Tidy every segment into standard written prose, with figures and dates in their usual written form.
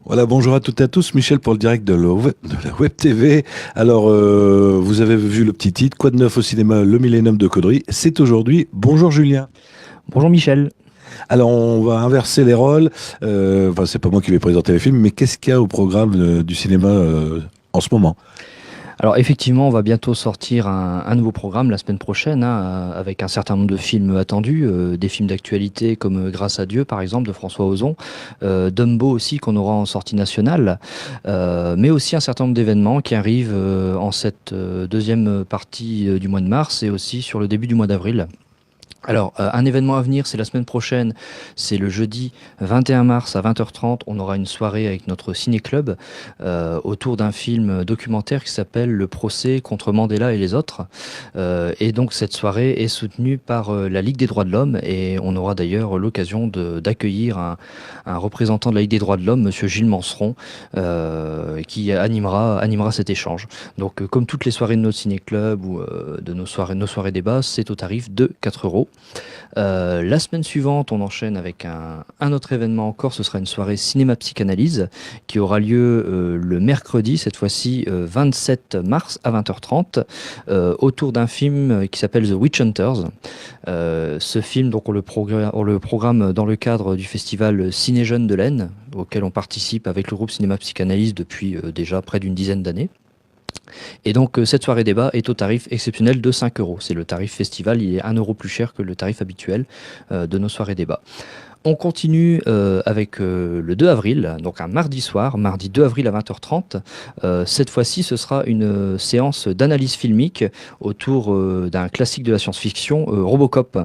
Voilà, bonjour à toutes et à tous, Michel pour le direct de la Web TV. Alors, vous avez vu le petit titre, Quoi de neuf au cinéma, le Millénium de Caudry, c'est aujourd'hui. Bonjour Julien. Bonjour Michel. Alors, on va inverser les rôles. Enfin, c'est pas moi qui vais présenter les films, mais qu'est-ce qu'il y a au programme du cinéma en ce moment? Alors effectivement, on va bientôt sortir un nouveau programme la semaine prochaine, hein, avec un certain nombre de films attendus, des films d'actualité comme Grâce à Dieu par exemple de François Ozon, Dumbo aussi qu'on aura en sortie nationale, mais aussi un certain nombre d'événements qui arrivent en cette deuxième partie du mois de mars et aussi sur le début du mois d'avril. Alors, un événement à venir, c'est la semaine prochaine, c'est le jeudi 21 mars à 20h30, on aura une soirée avec notre ciné-club autour d'un film documentaire qui s'appelle Le procès contre Mandela et les autres. Et donc cette soirée est soutenue par la Ligue des droits de l'homme et on aura d'ailleurs l'occasion d'accueillir un représentant de la Ligue des droits de l'homme, monsieur Gilles Manceron, qui animera cet échange. Donc comme toutes les soirées de notre ciné-club ou de nos soirées débat, c'est au tarif de 4 euros. La semaine suivante, on enchaîne avec un autre événement encore. Ce sera une soirée cinéma psychanalyse qui aura lieu le mercredi, cette fois-ci 27 mars à 20h30, autour d'un film qui s'appelle The Witch Hunters. Ce film, donc, on le programme dans le cadre du festival Ciné Jeunes de l'Aisne, auquel on participe avec le groupe Cinéma Psychanalyse depuis déjà près d'une dizaine d'années. Et donc cette soirée débat est au tarif exceptionnel de 5 euros. C'est le tarif festival, il est 1 euro plus cher que le tarif habituel de nos soirées débat. On continue avec le 2 avril, donc un mardi soir, mardi 2 avril à 20h30. Cette fois-ci, ce sera une séance d'analyse filmique autour d'un classique de la science-fiction, Robocop,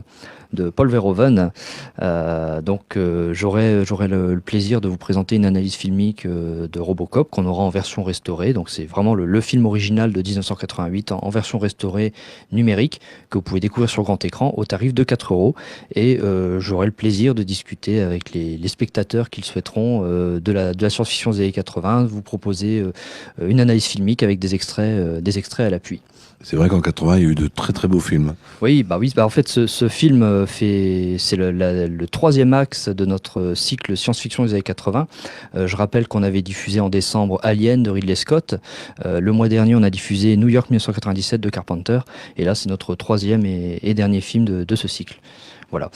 de Paul Verhoeven. J'aurai le plaisir de vous présenter une analyse filmique de Robocop qu'on aura en version restaurée. Donc c'est vraiment le film original de 1988 en version restaurée numérique que vous pouvez découvrir sur grand écran au tarif de 4 euros. Et j'aurai le plaisir de discuter avec les spectateurs qui le souhaiteront de la science-fiction des années 80, vous proposer une analyse filmique avec des extraits à l'appui. C'est vrai qu'en 80, il y a eu de très très beaux films. Oui, en fait, ce film c'est le troisième axe de notre cycle science-fiction des années 80. Je rappelle qu'on avait diffusé en décembre Alien de Ridley Scott. Le mois dernier, on a diffusé New York 1997 de Carpenter. Et là, c'est notre troisième et dernier film de ce cycle. Voilà.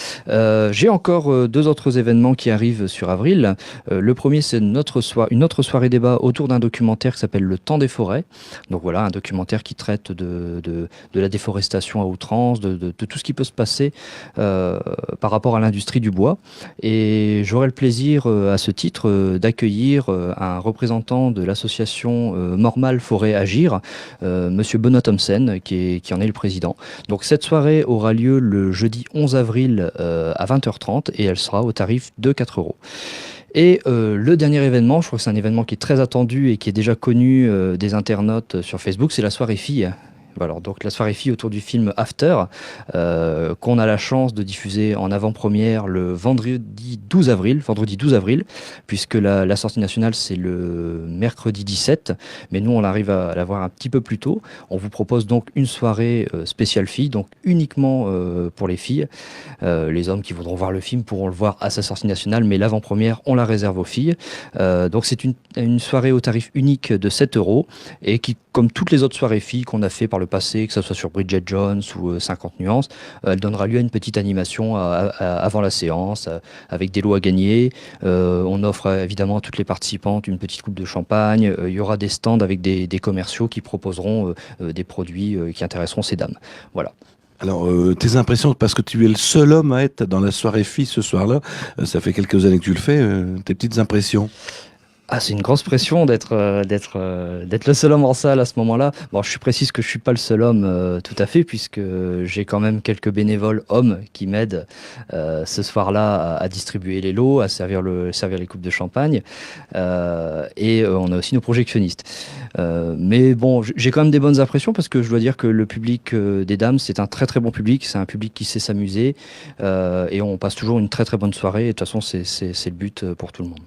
J'ai encore deux autres événements qui arrivent sur avril. Le premier, c'est une autre soirée débat autour d'un documentaire qui s'appelle Le Temps des forêts. Donc voilà, un documentaire qui traite de la déforestation à outrance, de tout ce qui peut se passer par rapport à l'industrie du bois. Et j'aurai le plaisir à ce titre d'accueillir un représentant de l'association Mormal Forêt Agir, monsieur Benoît Thomsen, qui en est le président. Donc cette soirée aura lieu le jeudi 11 avril à 20h30 et elle sera au tarif de 4 euros. Et le dernier événement, je crois que c'est un événement qui est très attendu et qui est déjà connu des internautes sur Facebook, c'est la soirée filles. Voilà, donc la soirée filles autour du film After, qu'on a la chance de diffuser en avant-première le vendredi 12 avril, puisque la sortie nationale c'est le mercredi 17, mais nous on arrive à la voir un petit peu plus tôt. On vous propose donc une soirée spéciale filles, donc uniquement pour les filles. Les hommes qui voudront voir le film pourront le voir à sa sortie nationale, mais l'avant-première on la réserve aux filles. Donc c'est une soirée au tarif unique de 7 euros et qui, comme toutes les autres soirées filles qu'on a fait par le passé, que ce soit sur Bridget Jones ou 50 nuances, elle donnera lieu à une petite animation avant la séance, avec des lots à gagner. On offre évidemment à toutes les participantes une petite coupe de champagne. Il y aura des stands avec des commerciaux qui proposeront des produits qui intéresseront ces dames. Voilà. Alors, tes impressions, parce que tu es le seul homme à être dans la soirée fille ce soir-là, ça fait quelques années que tu le fais, tes petites impressions? Ah, c'est une grosse pression d'être le seul homme en salle à ce moment-là. Bon, je précise que je suis pas le seul homme tout à fait, puisque j'ai quand même quelques bénévoles hommes qui m'aident ce soir-là à distribuer les lots, à servir les coupes de champagne, et on a aussi nos projectionnistes. Mais bon, j'ai quand même des bonnes impressions parce que je dois dire que le public des dames, c'est un très très bon public, c'est un public qui sait s'amuser, et on passe toujours une très très bonne soirée. Et de toute façon, c'est le but pour tout le monde.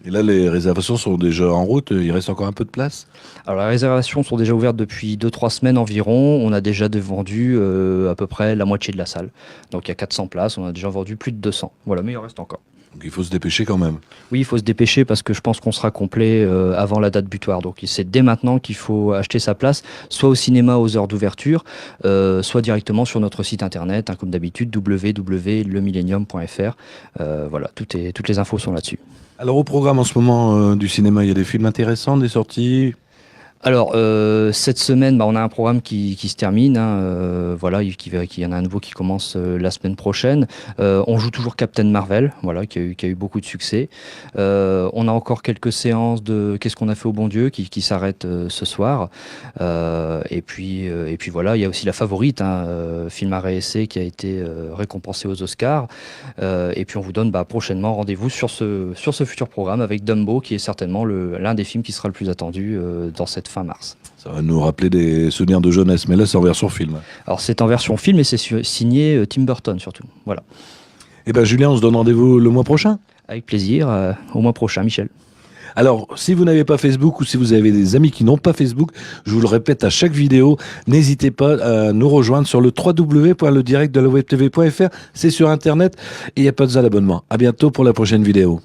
Et là, les réservations sont déjà en route, il reste encore un peu de place? Alors, les réservations sont déjà ouvertes depuis 2-3 semaines environ. On a déjà vendu à peu près la moitié de la salle. Donc, il y a 400 places. On a déjà vendu plus de 200. Voilà, mais il en reste encore. Donc il faut se dépêcher quand même. Oui, il faut se dépêcher parce que je pense qu'on sera complet avant la date butoir. Donc c'est dès maintenant qu'il faut acheter sa place, soit au cinéma aux heures d'ouverture, soit directement sur notre site internet, hein, comme d'habitude, www.lemillennium.fr. Voilà, toutes les infos sont là-dessus. Alors au programme en ce moment du cinéma, il y a des films intéressants, des sorties. Alors, cette semaine, on a un programme qui se termine. Hein, voilà, il y en a un nouveau qui commence la semaine prochaine. On joue toujours Captain Marvel, voilà, qui a eu beaucoup de succès. On a encore quelques séances de Qu'est-ce qu'on a fait au bon Dieu qui s'arrêtent ce soir. Et puis voilà, il y a aussi La Favorite, hein, film à réessai qui a été récompensé aux Oscars. Et puis on vous donne prochainement rendez-vous sur ce futur programme avec Dumbo, qui est certainement l'un des films qui sera le plus attendu dans cette fin mars. Ça va nous rappeler des souvenirs de jeunesse, mais là c'est en version film. Alors c'est en version film et c'est signé Tim Burton surtout. Voilà. Eh bien Julien, on se donne rendez-vous le mois prochain. Avec plaisir, au mois prochain, Michel. Alors, si vous n'avez pas Facebook ou si vous avez des amis qui n'ont pas Facebook, je vous le répète à chaque vidéo, n'hésitez pas à nous rejoindre sur le www.ledirectdelawebtv.fr. C'est sur Internet et il n'y a pas besoin d'abonnement. À bientôt pour la prochaine vidéo.